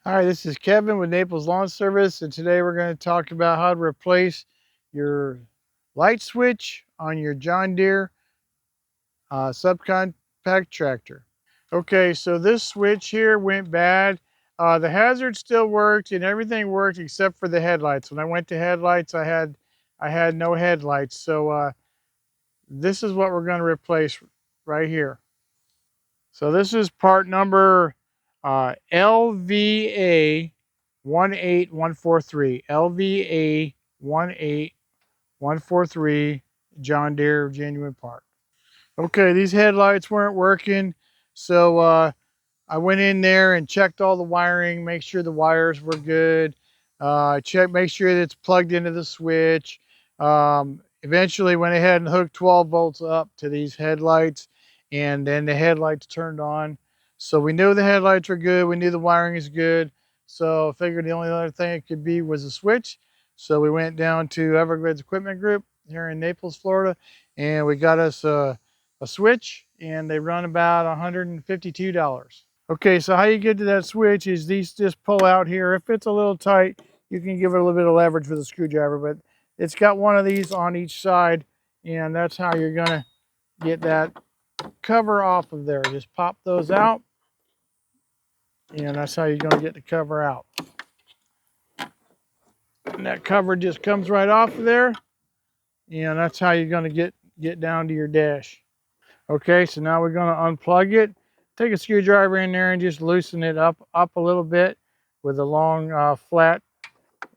Hi, this is Kevin with Naples Lawn Service, and today we're going to talk about how to replace your light switch on your John Deere subcompact tractor. Okay, so this switch here went bad. The hazard still worked and everything worked except for the headlights. When I went to headlights, I had no headlights. So this is what we're going to replace right here. So this is part number LVA 18143. LVA 18143 John Deere genuine part. Okay, these headlights weren't working, so I went in there and checked all the wiring, make sure the wires were good. Make sure that it's plugged into the switch. Eventually went ahead and hooked 12 volts up to these headlights, and then the headlights turned on. So we knew the headlights were good. We knew the wiring is good. So I figured the only other thing it could be was a switch. So we went down to Everglades Equipment Group here in Naples, Florida, and we got us a switch, and they run about $152. Okay, so how you get to that switch is these just pull out here. If it's a little tight, you can give it a little bit of leverage with a screwdriver, but it's got one of these on each side, and that's how you're gonna get that cover off of there. Just pop those out, and that's how you're gonna get the cover out. And that cover just comes right off of there, and that's how you're gonna get down to your dash. Okay, so now we're gonna unplug it. Take a screwdriver in there and just loosen it up a little bit with a long, flat,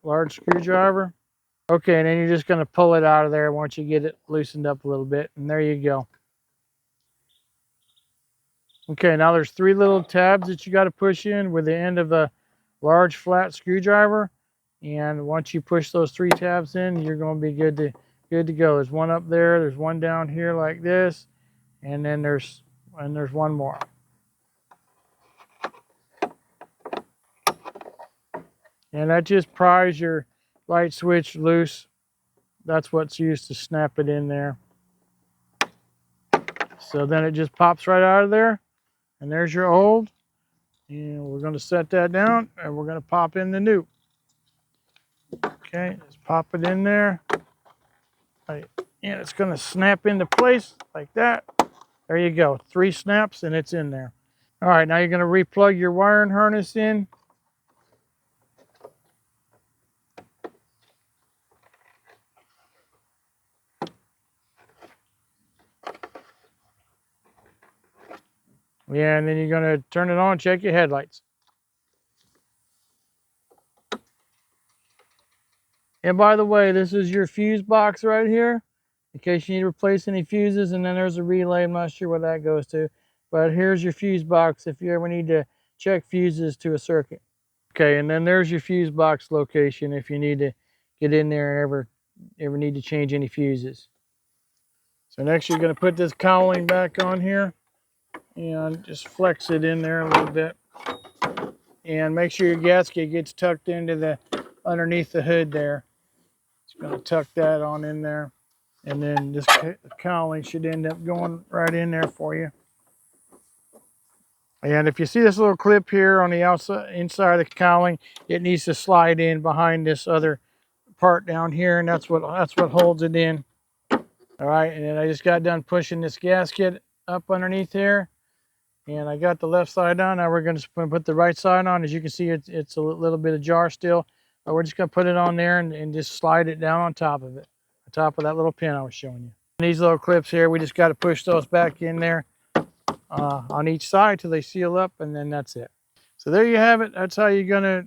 large screwdriver. Okay, and then you're just gonna pull it out of there once you get it loosened up a little bit, and there you go. Okay, now there's 3 little tabs that you gotta push in with the end of a large flat screwdriver. And once you push those 3 tabs in, you're gonna be good to go. There's one up there, there's one down here like this, and then there's one more. And that just pries your light switch loose. That's what's used to snap it in there. So then it just pops right out of there. And there's your old. And we're going to set that down, and we're going to pop in the new. Okay, just pop it in there. Right. And it's going to snap into place like that. There you go. 3 snaps, and it's in there. All right, now you're going to replug your wiring harness in. Yeah, and then you're going to turn it on, check your headlights. And by the way, this is your fuse box right here, in case you need to replace any fuses. And then there's a relay. I'm not sure what that goes to, but here's your fuse box if you ever need to check fuses to a circuit. Okay, and then there's your fuse box location if you need to get in there and ever need to change any fuses. So next you're going to put this cowling back on here and just flex it in there a little bit. And make sure your gasket gets tucked into the underneath the hood there. Just going to tuck that on in there. And then this cowling should end up going right in there for you. And if you see this little clip here on the outside, inside of the cowling, it needs to slide in behind this other part down here, and that's what holds it in. All right, and then I just got done pushing this gasket up underneath here, and I got the left side on. Now we're going to put the right side on. As you can see, it's a little bit ajar still, but we're just going to put it on there and just slide it down on top of it, on top of that little pin I was showing you. These little clips here, we just got to push those back in there on each side till they seal up, and then that's it. So there you have it. That's how you're going to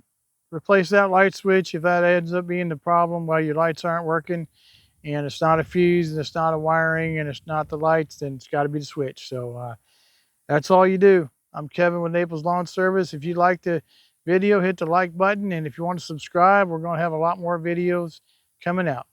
replace that light switch if that ends up being the problem while your lights aren't working, and it's not a fuse, and it's not a wiring, and it's not the lights, then it's got to be the switch. So that's all you do. I'm Kevin with Naples Lawn Service. If you like the video, hit the like button, and if you want to subscribe, we're going to have a lot more videos coming out.